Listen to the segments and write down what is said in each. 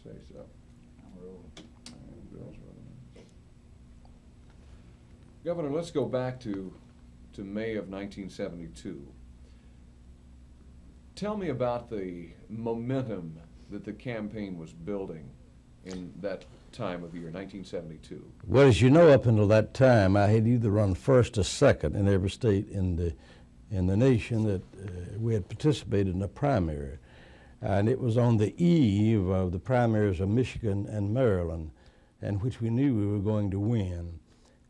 say so. I'm rolling. And Bill's rolling. Governor, let's go back to May of 1972. Tell me about the momentum that the campaign was building in that time of year, 1972. Well, as you know, up until that time, I had either run first or second in every state in the nation that we had participated in a primary. And it was on the eve of the primaries of Michigan and Maryland, in which we knew we were going to win.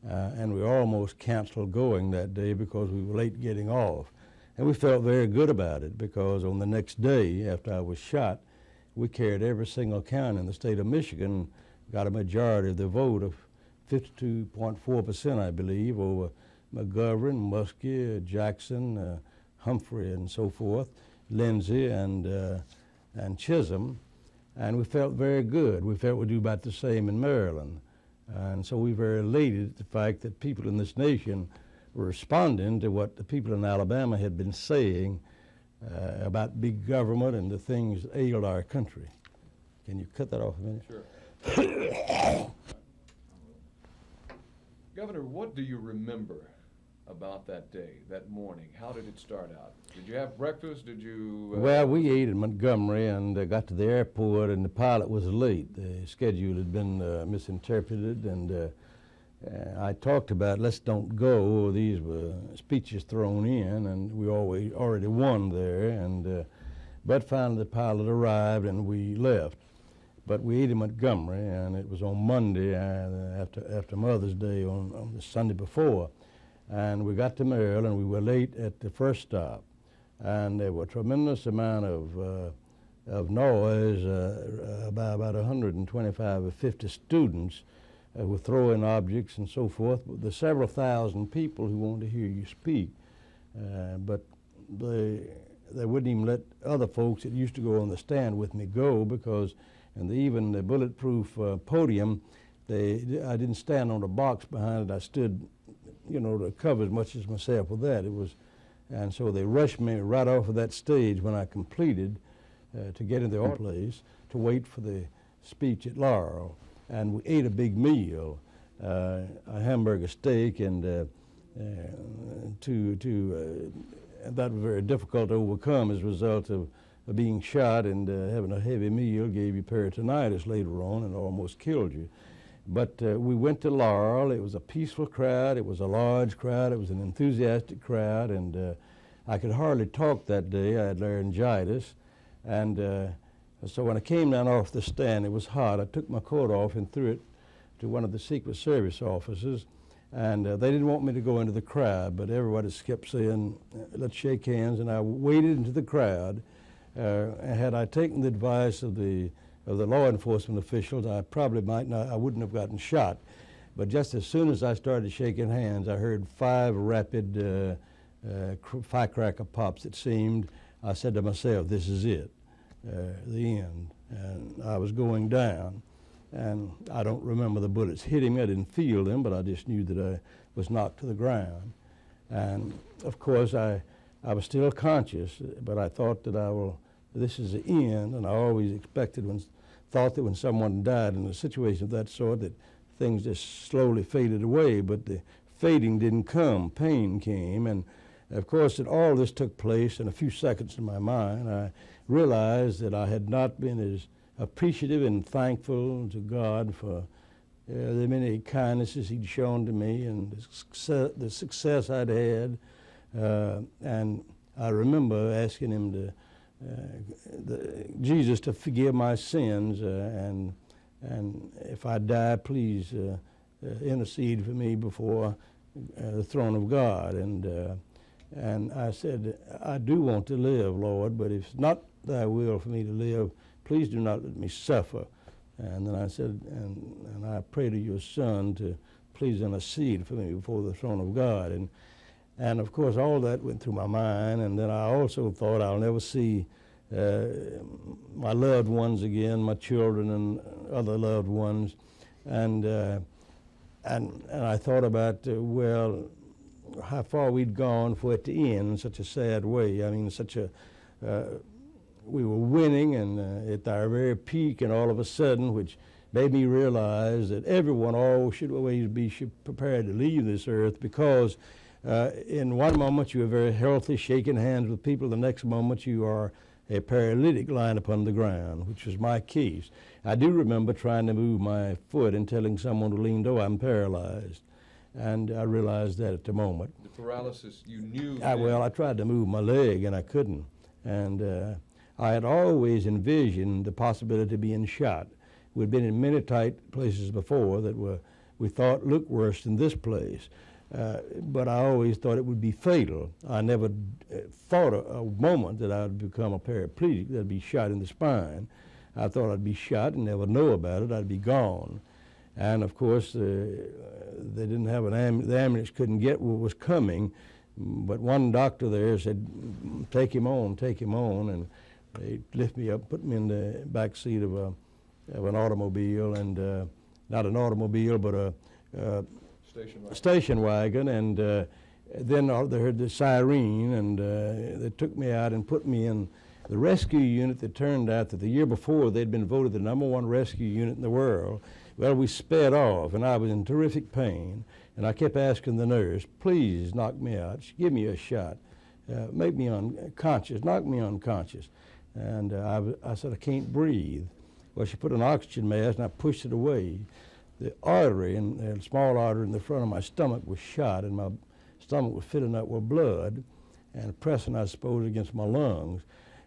And we almost canceled going that day because we were late getting off. And we felt very good about it because on the next day after I was shot, we carried every single county in the state of Michigan, got a majority of the vote of 52.4%, I believe, over McGovern, Muskie, Jackson, Humphrey, and so forth, Lindsay, and Chisholm. And we felt very good. We felt we'd do about the same in Maryland. And so we were very elated at the fact that people in this nation were responding to what the people in Alabama had been saying about big government and the things that ailed our country. Can you cut that off a minute? Sure. Governor, what do you remember about that day, that morning? How did it start out? Did you have breakfast? Did you... Well, we ate in Montgomery and got to the airport, and the pilot was late. The schedule had been misinterpreted, and I talked about let's don't go. These were speeches thrown in, and we already won there. And but finally the pilot arrived, and we left. But we ate in Montgomery, and it was on Monday after Mother's Day on the Sunday before. And we got to Maryland. We were late at the first stop, and there were a tremendous amount of noise. About 125 or 50 students were throwing objects and so forth. There's several thousand people who wanted to hear you speak, but they wouldn't even let other folks that used to go on the stand with me go because, and even the bulletproof podium, I didn't stand on the box behind it. I stood, you know, to cover as much as myself with that. And so they rushed me right off of that stage when I completed to get into the place to wait for the speech at Laurel. And we ate a big meal, a hamburger steak, and that was very difficult to overcome as a result of being shot and having a heavy meal gave you peritonitis later on and almost killed you. But we went to Laurel. It was a peaceful crowd. It was a large crowd. It was an enthusiastic crowd, and I could hardly talk that day. I had laryngitis, and so when I came down off the stand, it was hot. I took my coat off and threw it to one of the Secret Service officers, and they didn't want me to go into the crowd, but everybody kept saying, let's shake hands, and I waded into the crowd. Had I taken the advice of the law enforcement officials, I wouldn't have gotten shot. But just as soon as I started shaking hands, I heard 5 rapid firecracker pops, it seemed. I said to myself, this is it. The end. And I was going down, and I don't remember the bullets hitting me. I didn't feel them, but I just knew that I was knocked to the ground. And of course I was still conscious, but I thought that this is the end, and I always thought that when someone died in a situation of that sort that things just slowly faded away, but the fading didn't come, pain came, and of course that all this took place in a few seconds in my mind. I realized that I had not been as appreciative and thankful to God for the many kindnesses he'd shown to me and the success I'd had. And I remember asking him Jesus to forgive my sins, and if I die, please intercede for me before the throne of God. And I said, I do want to live, Lord, but if it's not thy will for me to live, please do not let me suffer. And then I said, and I pray to your Son to please intercede for me before the throne of God. And of course, all that went through my mind, and then I also thought I'll never see my loved ones again, my children and other loved ones. And I thought about, well, how far we'd gone for it to end in such a sad way. I mean, such a we were winning and at our very peak, and all of a sudden, which made me realize that everyone should always be prepared to leave this earth, because in one moment you are very healthy, shaking hands with people. The next moment you are a paralytic lying upon the ground, which was my case. I do remember trying to move my foot and telling someone to lean over, I'm paralyzed. And I realized that at the moment. The paralysis, you knew? Well, I tried to move my leg and I couldn't. And I had always envisioned the possibility of being shot. We'd been in many tight places before that we thought looked worse than this place. But I always thought it would be fatal. I never thought a moment that I would become a paraplegic, that I'd be shot in the spine. I thought I'd be shot and never know about it. I'd be gone. And of course, they didn't have the ambulance couldn't get what was coming. But one doctor there said, take him on, and they lifted me up, put me in the back seat of an automobile, and not an automobile, but a station wagon, and then they heard the siren, and they took me out and put me in the rescue unit that turned out that the year before they'd been voted the #1 rescue unit in the world. Well, we sped off, and I was in terrific pain, and I kept asking the nurse, please knock me out, give me a shot, make me unconscious, knock me unconscious. And I said, I can't breathe. Well, she put an oxygen mask, and I pushed it away. The artery, the small artery in the front of my stomach was shot, and my stomach was filling up with blood and pressing, I suppose, against my lungs,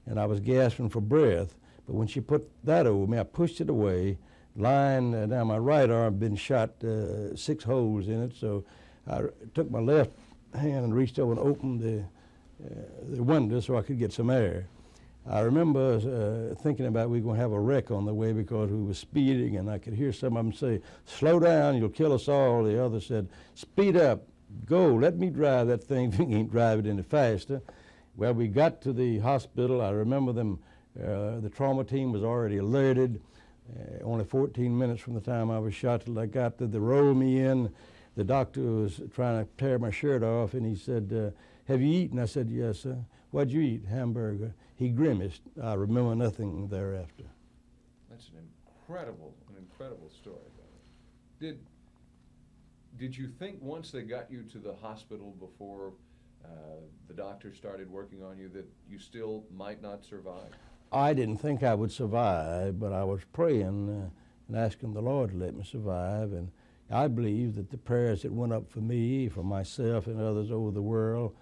and I was gasping for breath. But when she put that over me, I pushed it away. Lying down my right arm had been shot 6 holes in it, so I took my left hand and reached over and opened the window so I could get some air. I remember thinking about we were going to have a wreck on the way because we were speeding, and I could hear some of them say, slow down, you'll kill us all. The other said, speed up, go, let me drive that thing if you can't drive it any faster. Well, we got to the hospital. I remember them, the trauma team was already alerted. Only 14 minutes from the time I was shot till I got there. They rolled me in. The doctor was trying to tear my shirt off, and he said, have you eaten? I said, yes, sir. What'd you eat? Hamburger. He grimaced. I remember nothing thereafter. That's an incredible story. Did you think once they got you to the hospital before the doctor started working on you that you still might not survive? I didn't think I would survive, but I was praying and asking the Lord to let me survive. And I believe that the prayers that went up for me, for myself and others over the world,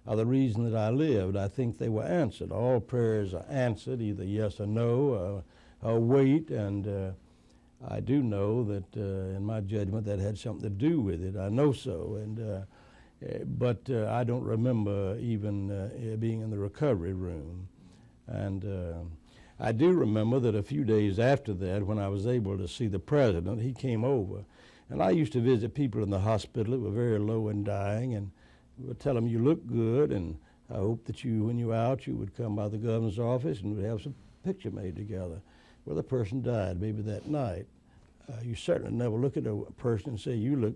are the reason that I lived. I think they were answered. All prayers are answered, either yes or no, or wait. And I do know that in my judgment that had something to do with it. I know so. But I don't remember even being in the recovery room. And I do remember that a few days after that, when I was able to see the president, he came over. And I used to visit people in the hospital that were very low and dying, and would tell them, you look good, and I hope that when you're out, you would come by the governor's office and we'd have some picture made together. Well, the person died maybe that night. You certainly never look at a person and say, you look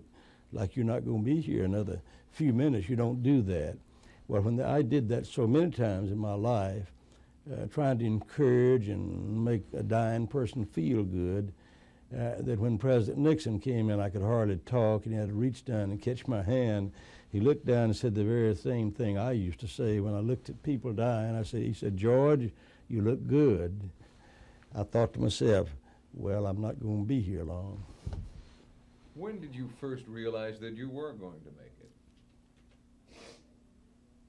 like you're not going to be here another few minutes. You don't do that. Well, when I did that so many times in my life, trying to encourage and make a dying person feel good, that when President Nixon came in, I could hardly talk, and he had to reach down and catch my hand. He looked down and said the very same thing I used to say when I looked at people dying. He said, George, you look good. I thought to myself, well, I'm not going to be here long. When did you first realize that you were going to make it?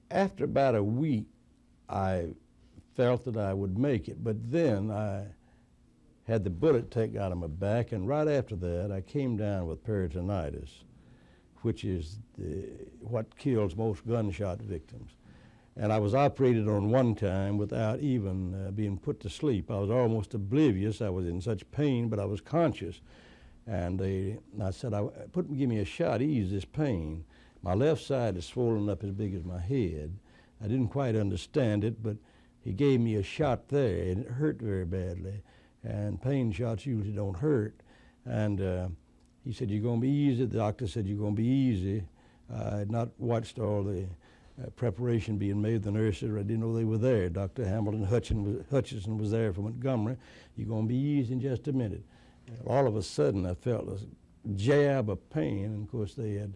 After about a week, I felt that I would make it, but then I had the bullet taken out of my back, and right after that I came down with peritonitis, which is what kills most gunshot victims. And I was operated on one time without even being put to sleep. I was almost oblivious. I was in such pain, but I was conscious. And I said, give me a shot, ease this pain. My left side is swollen up as big as my head. I didn't quite understand it, but he gave me a shot there, and it hurt very badly. And pain shots usually don't hurt. And he said, you're going to be easy. The doctor said, you're going to be easy. I had not watched all the preparation being made. The nurses, I didn't know they were there. Dr. Hamilton Hutchinson was there from Montgomery. You're going to be eased in just a minute. All of a sudden, I felt a jab of pain, and of course they had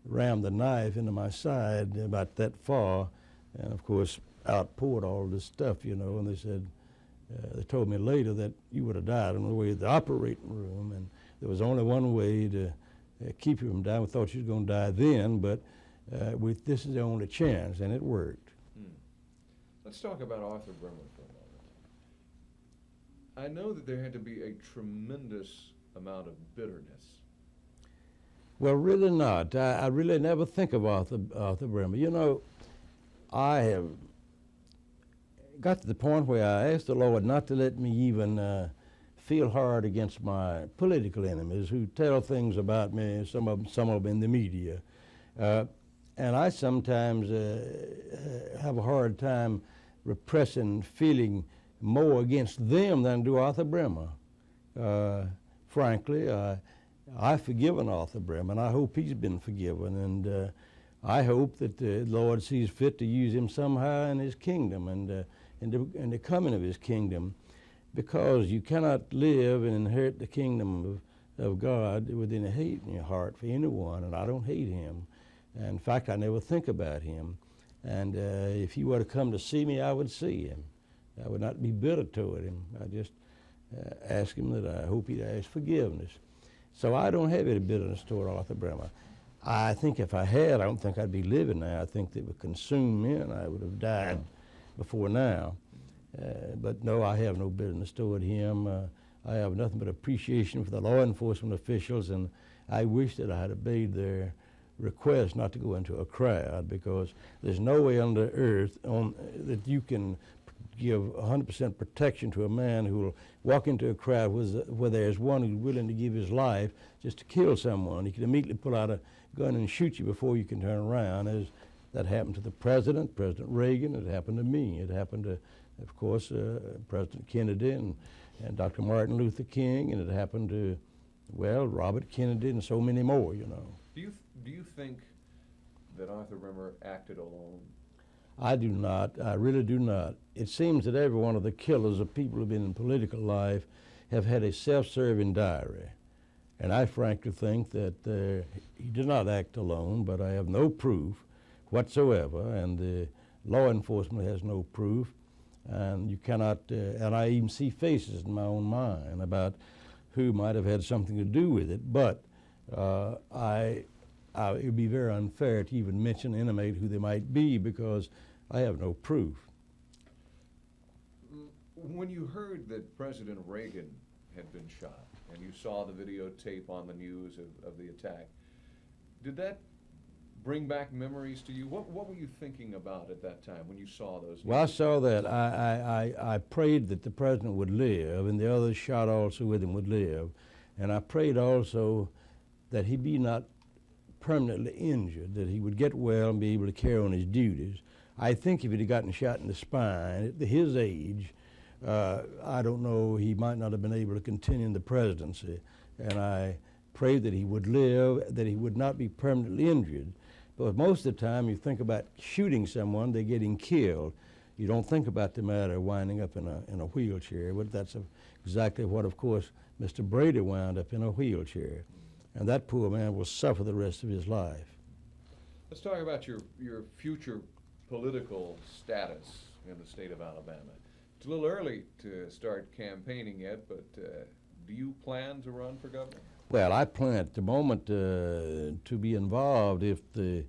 rammed the knife into my side about that far, and of course out poured all this stuff, you know, and they said, they told me later that you would have died on the way to the operating room, and there was only one way to keep you from dying. We thought you was going to die then, but this is the only chance, and it worked. Let's talk about Arthur Bremer for a moment. I know that there had to be a tremendous amount of bitterness. Well, really not. I really never think of Arthur Bremer. You know, I have got to the point where I asked the Lord not to let me even feel hard against my political enemies who tell things about me, some of them in the media. And I sometimes have a hard time repressing feeling more against them than I do Arthur Bremer. Frankly, I've forgiven Arthur Bremer, and I hope he's been forgiven, and I hope that the Lord sees fit to use him somehow in his kingdom and in the coming of his kingdom, because you cannot live and inherit the kingdom of God within a hate in your heart for anyone, and I don't hate him. And in fact, I never think about him. And if he were to come to see me, I would see him. I would not be bitter toward him. I just ask him that I hope he'd ask forgiveness. So I don't have any bitterness toward Arthur Bremer. I think if I had, I don't think I'd be living now. I think that it would consume me, and I would have died before now. But no, I have no bitterness toward him. I have nothing but appreciation for the law enforcement officials, and I wish that I had obeyed their request not to go into a crowd, because there's no way on the earth that you can give 100% protection to a man who will walk into a crowd where there's one who's willing to give his life just to kill someone. He can immediately pull out a gun and shoot you before you can turn around, as that happened to the President Reagan. It happened to me. It happened to, of course, President Kennedy and Dr. Martin Luther King, and it happened to, well, Robert Kennedy and so many more, you know. Do you think that Arthur Bremer acted alone? I do not. I really do not. It seems that every one of the killers of people who have been in political life have had a self-serving diary. And I frankly think that he did not act alone, but I have no proof whatsoever, and the law enforcement has no proof. And you cannot, and I even see faces in my own mind about who might have had something to do with it, but it would be very unfair to even mention, intimate who they might be, because I have no proof. When you heard that President Reagan had been shot, and you saw the videotape on the news of the attack, did that bring back memories to you? What were you thinking about at that time when you saw those news? Well, I saw that. I prayed that the president would live, and the others shot also with him would live. And I prayed also that he be not permanently injured, that he would get well and be able to carry on his duties. I think if he'd gotten shot in the spine at his age, I don't know, he might not have been able to continue in the presidency. And I prayed that he would live, that he would not be permanently injured. But most of the time, you think about shooting someone, they're getting killed. You don't think about the matter of winding up in a wheelchair. But that's exactly what, of course, Mr. Brady wound up in a wheelchair. And that poor man will suffer the rest of his life. Let's talk about your future political status in the state of Alabama. It's a little early to start campaigning yet, but do you plan to run for governor? Well, I plan at the moment to be involved if the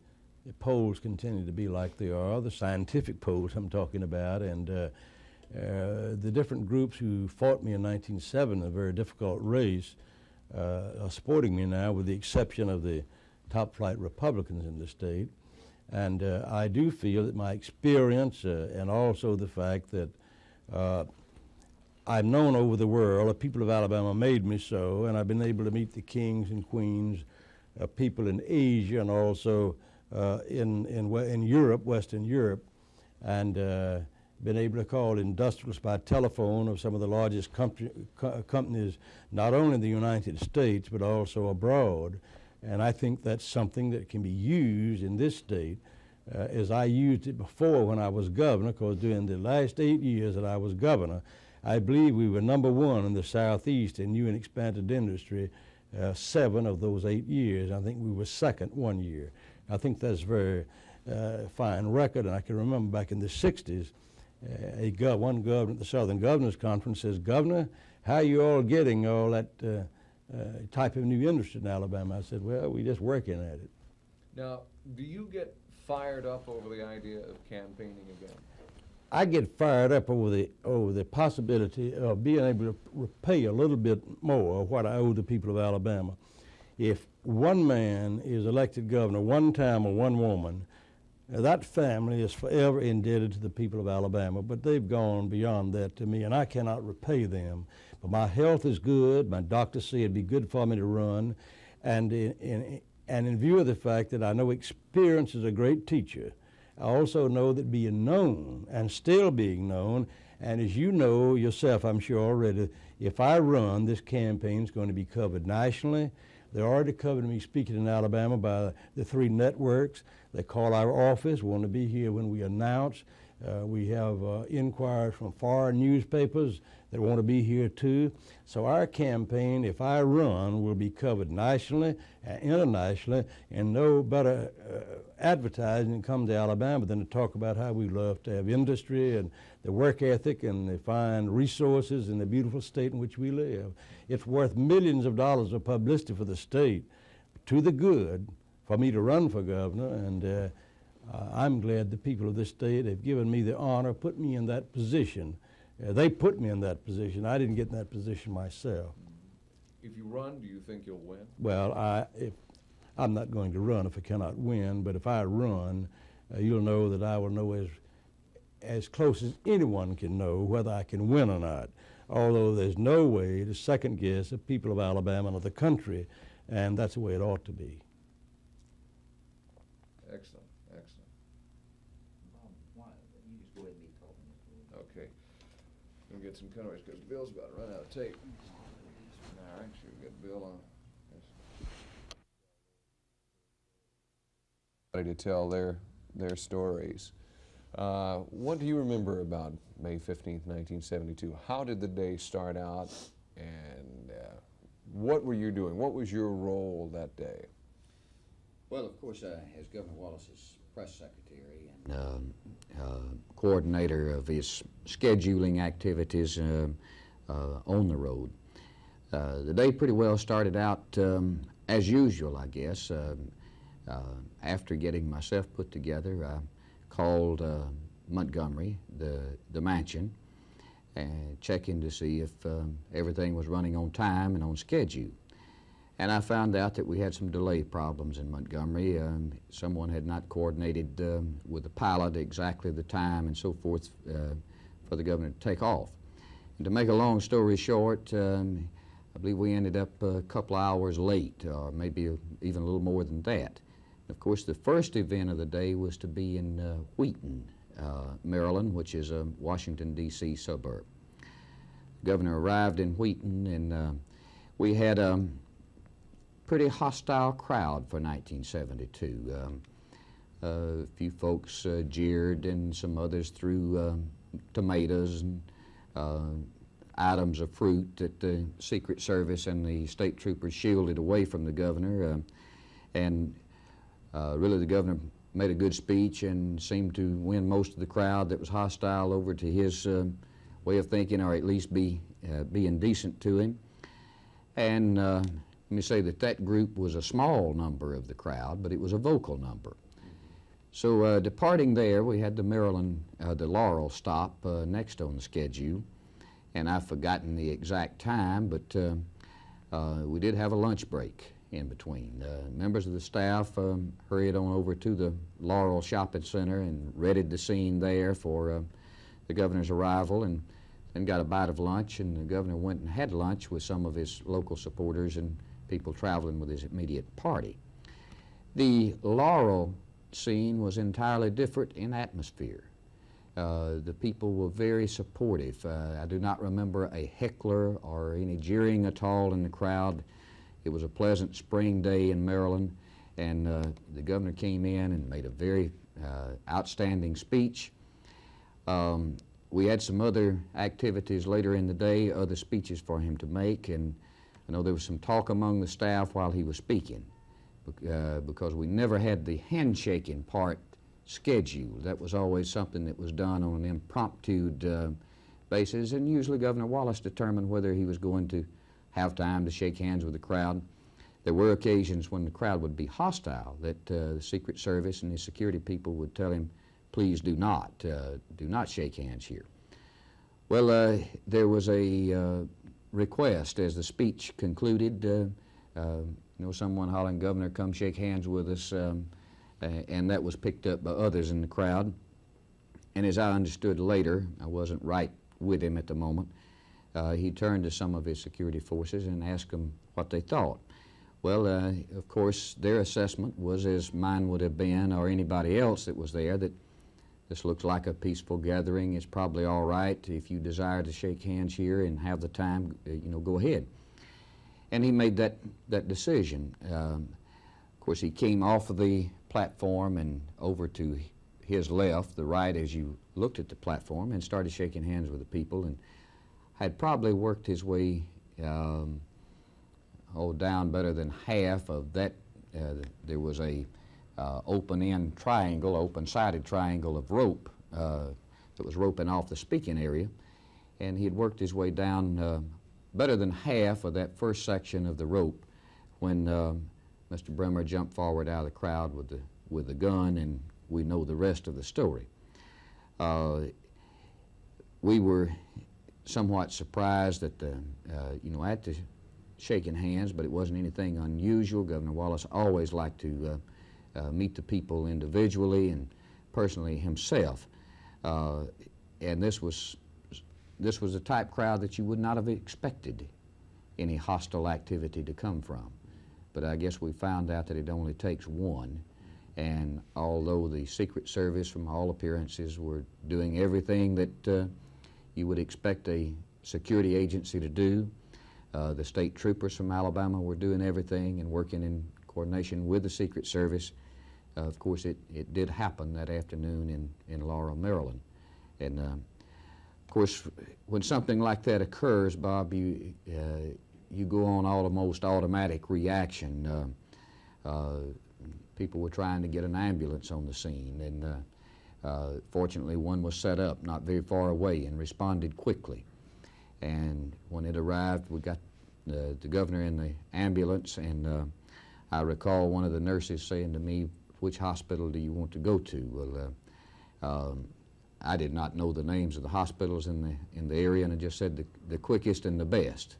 polls continue to be like they are, the scientific polls I'm talking about, and the different groups who fought me in 1970, a very difficult race, are supporting me now, with the exception of the top-flight Republicans in the state. And I do feel that my experience and also the fact that I'm known over the world, the people of Alabama made me so, and I've been able to meet the kings and queens, people in Asia and also in Europe, Western Europe, and been able to call industrialists by telephone of some of the largest companies, not only in the United States, but also abroad. And I think that's something that can be used in this state as I used it before when I was governor, because during the last 8 years that I was governor, I believe we were #1 in the Southeast in new and expanded industry 7 of those 8 years. I think we were second 1 year. I think that's a very fine record, and I can remember back in the 60s, one governor at the Southern Governors Conference says, "Governor, how are you all getting all that type of new industry in Alabama?" I said, "Well, we're just working at it." Now, do you get fired up over the idea of campaigning again? I get fired up over the possibility of being able to repay a little bit more of what I owe the people of Alabama. If one man is elected governor one time or one woman, that family is forever indebted to the people of Alabama, but they've gone beyond that to me, and I cannot repay them. But my health is good. My doctors say it'd be good for me to run, and in view of the fact that I know experience is a great teacher, I also know that being known and still being known, and as you know yourself, I'm sure already, if I run, this campaign is going to be covered nationally. They're already covering me speaking in Alabama by the 3 networks. They call our office, want to be here when we announce. We have inquiries from foreign newspapers that want to be here too. So our campaign, if I run, will be covered nationally and internationally, and no better advertising comes to Alabama than to talk about how we love to have industry and the work ethic and the fine resources in the beautiful state in which we live. It's worth millions of dollars of publicity for the state, to the good, for me to run for governor, and I'm glad the people of this state have given me the honor, put me in that position. They put me in that position. I didn't get in that position myself. If you run, do you think you'll win? Well, I'm not going to run if I cannot win, but if I run, you'll know that I will know as close as anyone can know whether I can win or not, although there's no way to second guess the people of Alabama or the country, and that's the way it ought to be. Excellent, excellent. You just go ahead and be talking. Okay. We'll get some cutaways because Bill's about to run out of tape. All right, so we've got Bill on. To tell their stories. What do you remember about May 15th, 1972? How did the day start out, and what were you doing? What was your role that day? Well, of course, as Governor Wallace's press secretary and coordinator of his scheduling activities on the road, the day pretty well started out as usual, I guess. After getting myself put together, I called Montgomery, the mansion, and checking to see if everything was running on time and on schedule. And I found out that we had some delay problems in Montgomery. Someone had not coordinated with the pilot exactly the time and so forth for the governor to take off. And to make a long story short, I believe we ended up a couple hours late, or maybe even a little more than that. Of course, the first event of the day was to be in Wheaton, Maryland, which is a Washington, D.C. suburb. The governor arrived in Wheaton, and we had a pretty hostile crowd for 1972. A few folks jeered, and some others threw tomatoes and items of fruit that the Secret Service and the state troopers shielded away from the governor. Really, the governor made a good speech and seemed to win most of the crowd that was hostile over to his way of thinking, or at least being decent to him. And let me say that group was a small number of the crowd, but it was a vocal number. So departing there, we had the Laurel stop next on the schedule, and I've forgotten the exact time, but we did have a lunch break in between. Members of the staff hurried on over to the Laurel Shopping Center and readied the scene there for the governor's arrival, and then got a bite of lunch, and the governor went and had lunch with some of his local supporters and people traveling with his immediate party. The Laurel scene was entirely different in atmosphere. The people were very supportive. I do not remember a heckler or any jeering at all in the crowd. It was a pleasant spring day in Maryland, and the governor came in and made a very outstanding speech. We had some other activities later in the day, other speeches for him to make, and I know there was some talk among the staff while he was speaking because we never had the handshaking part scheduled. That was always something that was done on an impromptu basis, and usually Governor Wallace determined whether he was going to have time to shake hands with the crowd. There were occasions when the crowd would be hostile that the Secret Service and the security people would tell him, please do not shake hands here. Well, there was a request as the speech concluded, someone hollering, "Governor, come shake hands with us," and that was picked up by others in the crowd. And as I understood later, I wasn't right with him at the moment, he turned to some of his security forces and asked them what they thought. Well, of course, their assessment was, as mine would have been or anybody else that was there, that this looks like a peaceful gathering. It's probably all right. If you desire to shake hands here and have the time, go ahead. And he made that decision. Of course, he came off of the platform and over to his left, the right, as you looked at the platform, and started shaking hands with the people, and had probably worked his way down better than half of that. There was a open-end triangle, open-sided triangle of rope that was roping off the speaking area, and he had worked his way down better than half of that first section of the rope when Mr. Bremer jumped forward out of the crowd with the gun, and we know the rest of the story. We were somewhat surprised at the shaking hands, but it wasn't anything unusual. Governor Wallace always liked to meet the people individually and personally himself, and this was a type crowd that you would not have expected any hostile activity to come from. But I guess we found out that it only takes one, and although the Secret Service, from all appearances, were doing everything that you would expect a security agency to do, the state troopers from Alabama were doing everything and working in coordination with the Secret Service. Of course, it did happen that afternoon in Laurel, Maryland. And of course, when something like that occurs, Bob, you go on almost automatic reaction. People were trying to get an ambulance on the scene, and fortunately one was set up not very far away and responded quickly. And when it arrived, we got the governor in the ambulance, and I recall one of the nurses saying to me, "Which hospital do you want to go to?" Well, I did not know the names of the hospitals in the area, and I just said the quickest and the best.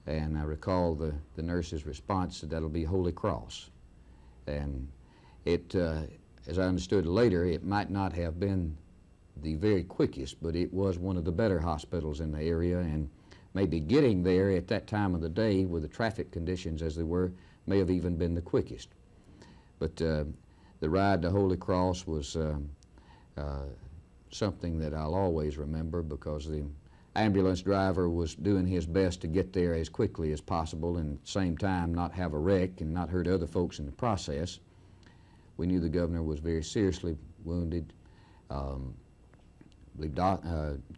And I recall the nurse's response that that'll be Holy Cross. And it, as I understood later, it might not have been the very quickest, but it was one of the better hospitals in the area, and maybe getting there at that time of the day with the traffic conditions as they were may have even been the quickest. But the ride to Holy Cross was something that I'll always remember, because the ambulance driver was doing his best to get there as quickly as possible and at the same time not have a wreck and not hurt other folks in the process. We knew the governor was very seriously wounded. I believe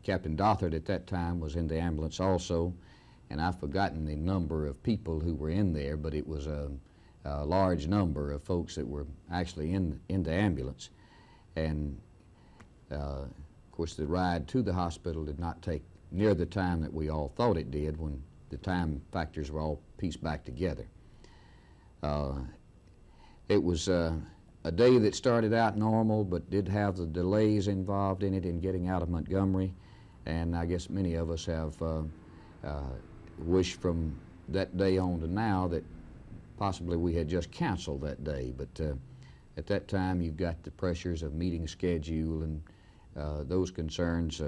Captain Dothard at that time was in the ambulance also, and I've forgotten the number of people who were in there, but it was a large number of folks that were actually in the ambulance. And of course, the ride to the hospital did not take near the time that we all thought it did when the time factors were all pieced back together. It was a day that started out normal but did have the delays involved in it in getting out of Montgomery, and I guess many of us have wished from that day on to now that possibly we had just canceled that day. But at that time, you've got the pressures of meeting a schedule and those concerns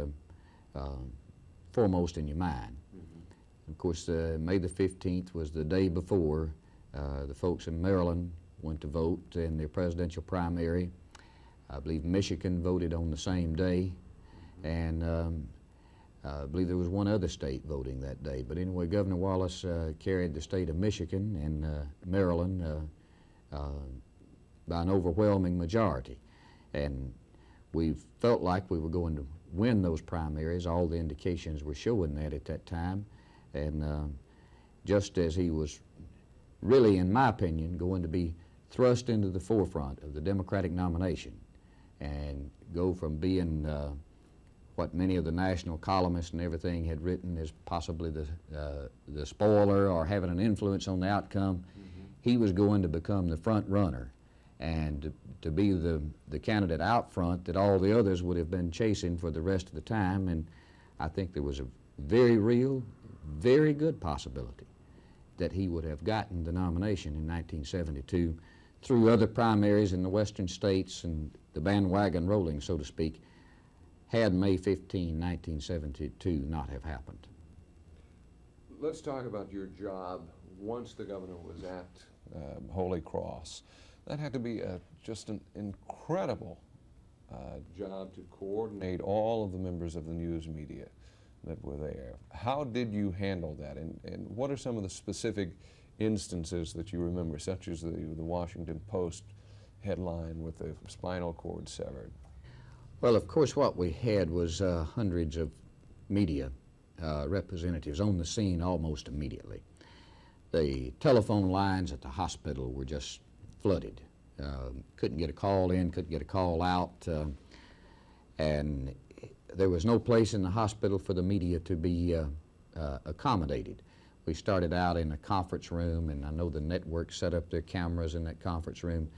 foremost in your mind. Mm-hmm. Of course, May the 15th was the day before the folks in Maryland went to vote in their presidential primary. I believe Michigan voted on the same day, and I believe there was one other state voting that day. But anyway, Governor Wallace carried the state of Michigan, and Maryland by an overwhelming majority. And we felt like we were going to win those primaries. All the indications were showing that at that time. And just as he was really, in my opinion, going to be thrust into the forefront of the Democratic nomination and go from being what many of the national columnists and everything had written as possibly the spoiler or having an influence on the outcome, he was going to become the front runner and to be the candidate out front that all the others would have been chasing for the rest of the time. And I think there was a very real, very good possibility that he would have gotten the nomination in 1972 through other primaries in the western states and the bandwagon rolling, so to speak, had May 15, 1972 not have happened. Let's talk about your job once the governor was at Holy Cross. That had to be just an incredible job to coordinate all of the members of the news media that were there. How did you handle that, and what are some of the specific instances that you remember, such as the Washington Post headline with the spinal cord severed? Well, of course, what we had was hundreds of media representatives on the scene almost immediately. The telephone lines at the hospital were just flooded. Couldn't get a call in, couldn't get a call out, and there was no place in the hospital for the media to be accommodated. We started out in a conference room, and I know the network set up their cameras in that conference room.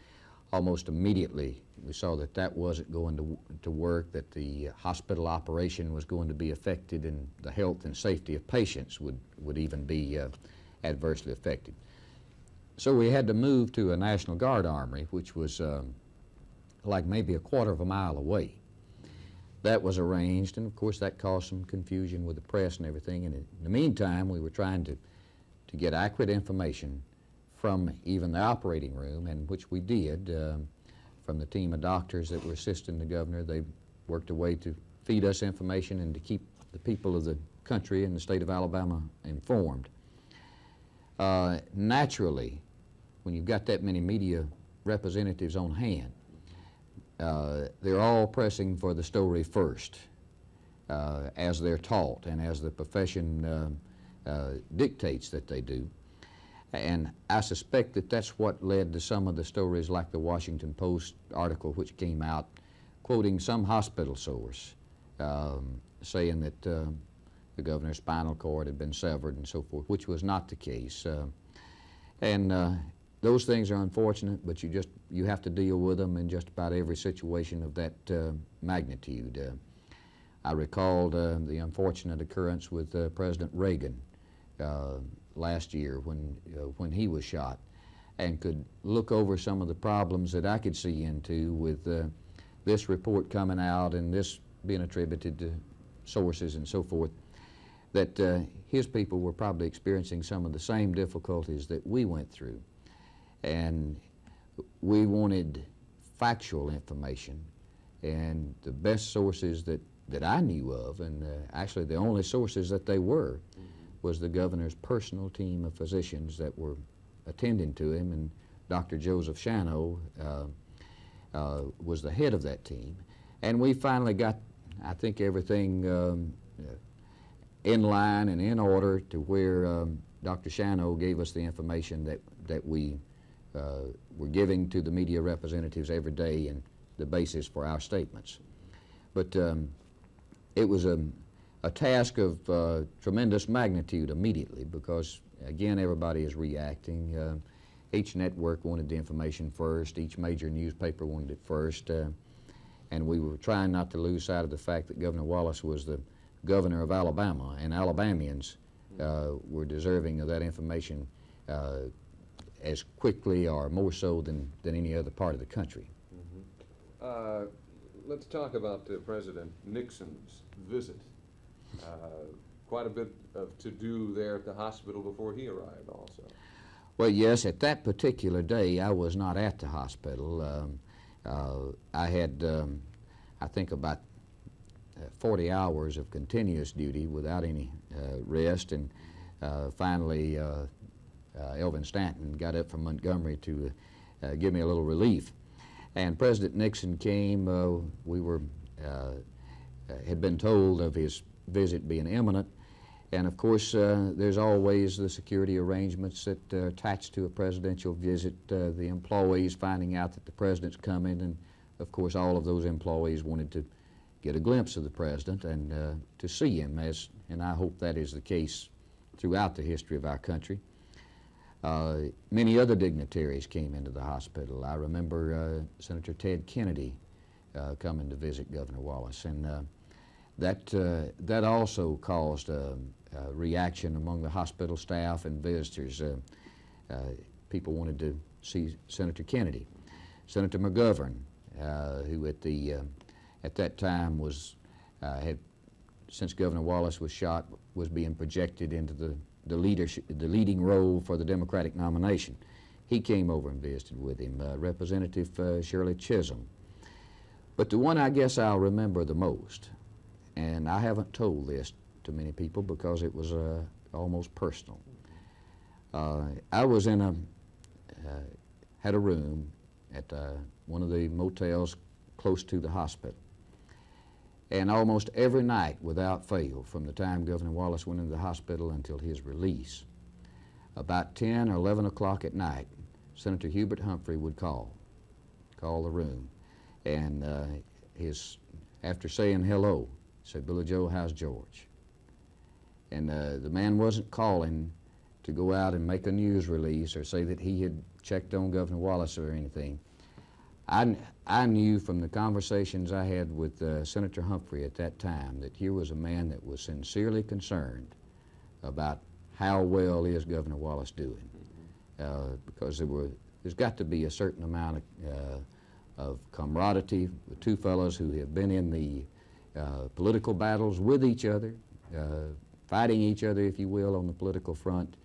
Almost immediately, we saw that that wasn't going to work, that the hospital operation was going to be affected, and the health and safety of patients would even be adversely affected. So we had to move to a National Guard armory, which was like maybe a quarter of a mile away. That was arranged, and of course that caused some confusion with the press and everything. And in the meantime, we were trying to get accurate information from even the operating room, and which we did from the team of doctors that were assisting the governor. They worked a way to feed us information and to keep the people of the country and the state of Alabama informed. Naturally, when you've got that many media representatives on hand, they're all pressing for the story first, as they're taught and as the profession dictates that they do. And I suspect that that's what led to some of the stories like the Washington Post article which came out quoting some hospital source saying that the governor's spinal cord had been severed and so forth, which was not the case. Those things are unfortunate, but you have to deal with them in just about every situation of that magnitude. I recalled the unfortunate occurrence with President Reagan last year when he was shot, and could look over some of the problems that I could see into with this report coming out and this being attributed to sources and so forth, that his people were probably experiencing some of the same difficulties that we went through. And we wanted factual information, and the best sources that I knew of, and actually the only sources that they were, was the governor's personal team of physicians that were attending to him, and Dr. Joseph Shano was the head of that team. And we finally got, I think, everything in line and in order to where Dr. Shano gave us the information that we were giving to the media representatives every day and the basis for our statements. But it was a task of tremendous magnitude immediately, because again everybody is reacting. Each network wanted the information first, each major newspaper wanted it first, and we were trying not to lose sight of the fact that Governor Wallace was the governor of Alabama, and Alabamians were deserving of that information as quickly or more so than any other part of the country. Let's talk about President Nixon's visit. Quite a bit of to-do there at the hospital before he arrived also. Well, yes, at that particular day I was not at the hospital. I had, I think, about 40 hours of continuous duty without any rest, and finally Elvin Stanton got up from Montgomery to give me a little relief. And President Nixon came. We were had been told of his visit being imminent. And of course, there's always the security arrangements that are attached to a presidential visit, the employees finding out that the president's coming, and of course all of those employees wanted to get a glimpse of the president and to see him, and I hope that is the case throughout the history of our country. Many other dignitaries came into the hospital. I remember Senator Ted Kennedy coming to visit Governor Wallace, and that also caused a reaction among the hospital staff and visitors. People wanted to see Senator Kennedy. Senator McGovern, who at that time had, since Governor Wallace was shot, was being projected into the leading role for the Democratic nomination. He came over and visited with him. Representative Shirley Chisholm. But the one I guess I'll remember the most, and I haven't told this to many people because it was almost personal. I was had a room at one of the motels close to the hospital. And almost every night, without fail, from the time Governor Wallace went into the hospital until his release, about 10 or 11 o'clock at night, Senator Hubert Humphrey would call the room. And after saying hello, said, "Billy Joe, how's George?" And the man wasn't calling to go out and make a news release or say that he had checked on Governor Wallace or anything. I knew from the conversations I had with Senator Humphrey at that time that here was a man that was sincerely concerned about how well is Governor Wallace doing, because there's got to be a certain amount of camaraderie with two fellows who have been in the political battles with each other, fighting each other, if you will, on the political front.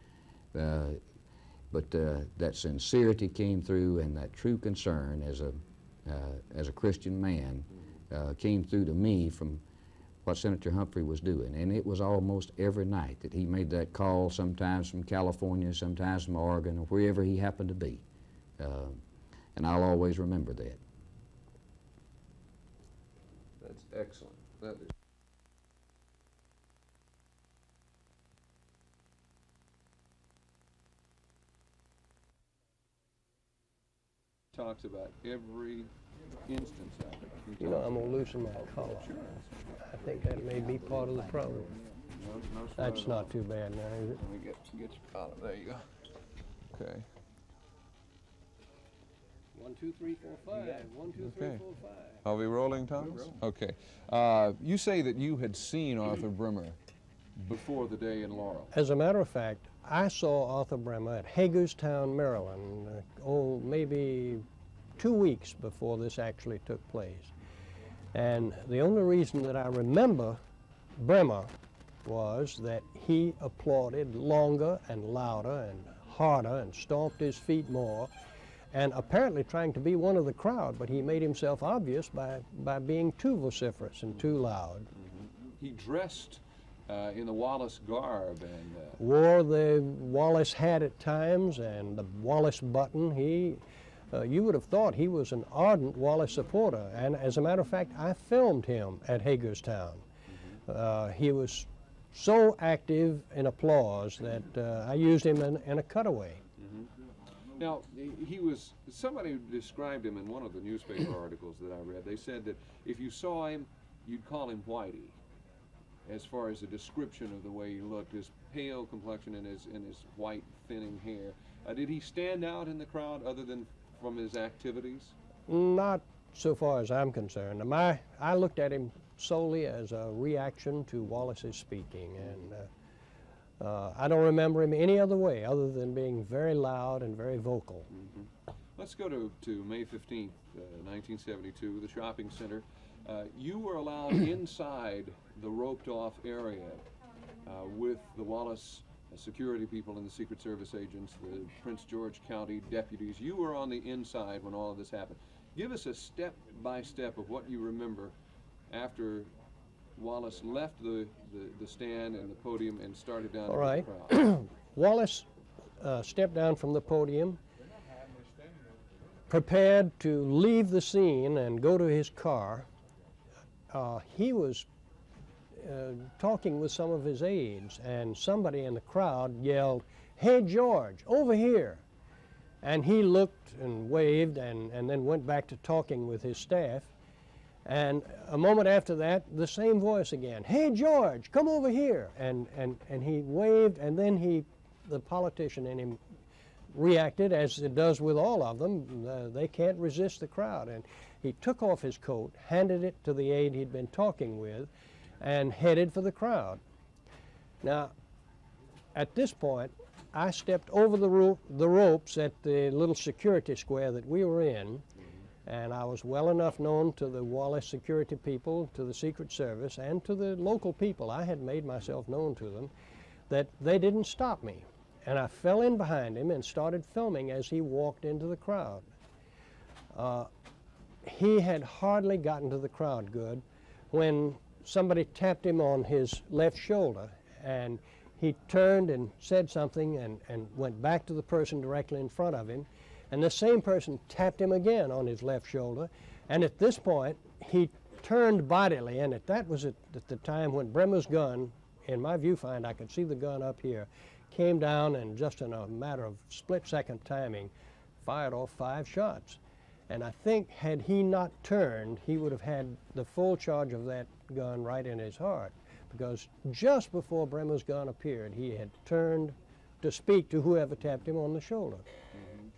But that sincerity came through, and that true concern as a Christian man came through to me from what Senator Humphrey was doing. And it was almost every night that he made that call, sometimes from California, sometimes from Oregon, or wherever he happened to be. And I'll always remember that. That's excellent. That is talks about every instance of it. You know, I'm going to loosen my collar. I think that may be part of the problem. No That's not too bad now, is it? Let me get your collar. There you go. Okay. 1, 2, 3, 4, 5. 1, 2, 3, Okay. 4, 5. Are we rolling, Thomas? Okay. You say that you had seen Arthur Bremer before the day in Laurel. As a matter of fact, I saw Arthur Bremer at Hagerstown, Maryland, maybe 2 weeks before this actually took place. And the only reason that I remember Bremer was that he applauded longer and louder and harder and stomped his feet more, and apparently trying to be one of the crowd, but he made himself obvious by being too vociferous and too loud. He dressed in the Wallace garb and Wore the Wallace hat at times and the Wallace button. You would have thought he was an ardent Wallace supporter, and as a matter of fact, I filmed him at Hagerstown. He was so active in applause that I used him in a cutaway. Now, somebody described him in one of the newspaper articles that I read. They said that if you saw him, you'd call him Whitey, as far as a description of the way he looked, his pale complexion and his white thinning hair. Did he stand out in the crowd other than from his activities? Not so far as I'm concerned. I looked at him solely as a reaction to Wallace's speaking, and I don't remember him any other way other than being very loud and very vocal. Let's go to May 15th, 1972, the shopping center. You were allowed inside the roped-off area with the Wallace security people and the Secret Service agents, the Prince George County deputies. You were on the inside when all of this happened. Give us a step-by-step of what you remember after Wallace left the stand and the podium and started down All right. the crowd. Wallace stepped down from the podium, prepared to leave the scene and go to his car, he was talking with some of his aides, and somebody in the crowd yelled, "Hey, George, over here!" And he looked and waved and then went back to talking with his staff. And a moment after that, the same voice again, "Hey, George, come over here!" And he waved, and then the politician in him reacted, as it does with all of them. They can't resist the crowd. And he took off his coat, handed it to the aide he'd been talking with, and headed for the crowd. Now, at this point, I stepped over the ropes at the little security square that we were in, and I was well enough known to the Wallace security people, to the Secret Service, and to the local people. I had made myself known to them, that they didn't stop me. And I fell in behind him and started filming as he walked into the crowd. He had hardly gotten to the crowd good when somebody tapped him on his left shoulder, and he turned and said something and went back to the person directly in front of him, and the same person tapped him again on his left shoulder, and at this point he turned bodily, and that was at the time when Bremer's gun, in my viewfinder I could see the gun up here, came down and just in a matter of split-second timing fired off 5 shots. And I think had he not turned, he would have had the full charge of that gun right in his heart, because just before Bremer's gun appeared, he had turned to speak to whoever tapped him on the shoulder. Mm-hmm.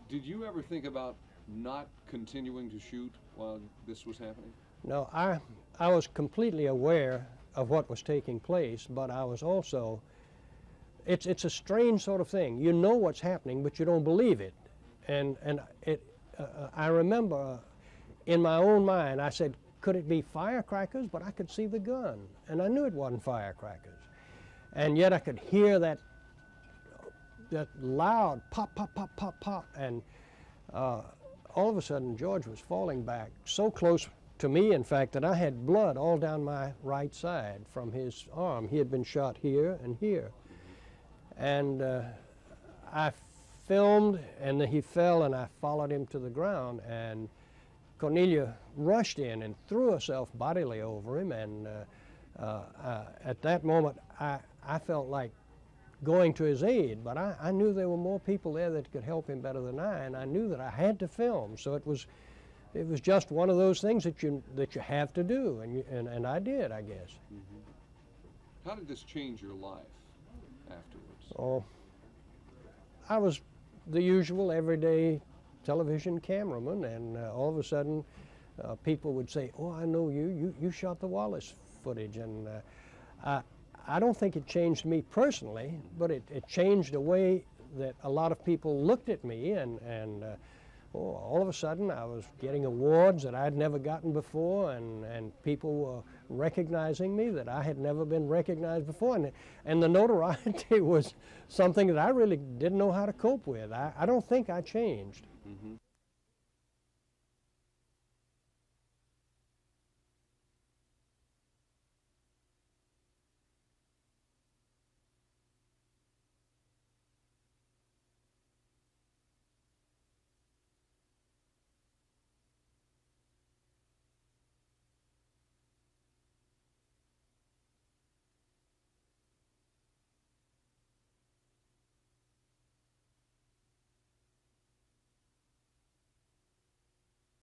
Did you ever think about not continuing to shoot while this was happening? No, I was completely aware of what was taking place, but I was also, it's a strange sort of thing. You know what's happening, but you don't believe it. And I remember in my own mind, I said, could it be firecrackers? But I could see the gun, and I knew it wasn't firecrackers. And yet I could hear that loud pop, pop, pop, pop, pop, and all of a sudden George was falling back so close to me, in fact, that I had blood all down my right side from his arm. He had been shot here and here. And I filmed, and he fell, and I followed him to the ground, and Cornelia rushed in and threw herself bodily over him, and at that moment I felt like going to his aid, but I knew there were more people there that could help him better than I, and I knew that I had to film. So it was just one of those things that you have to do, and I did, I guess. Mm-hmm. How did this change your life afterwards? Oh, I was the usual everyday television cameraman, and all of a sudden people would say, "Oh, I know you shot the Wallace footage," and I don't think it changed me personally, but it changed the way that a lot of people looked at me, and all of a sudden I was getting awards that I'd never gotten before, and people were recognizing me that I had never been recognized before, and the notoriety was something that I really didn't know how to cope with. I don't think I changed.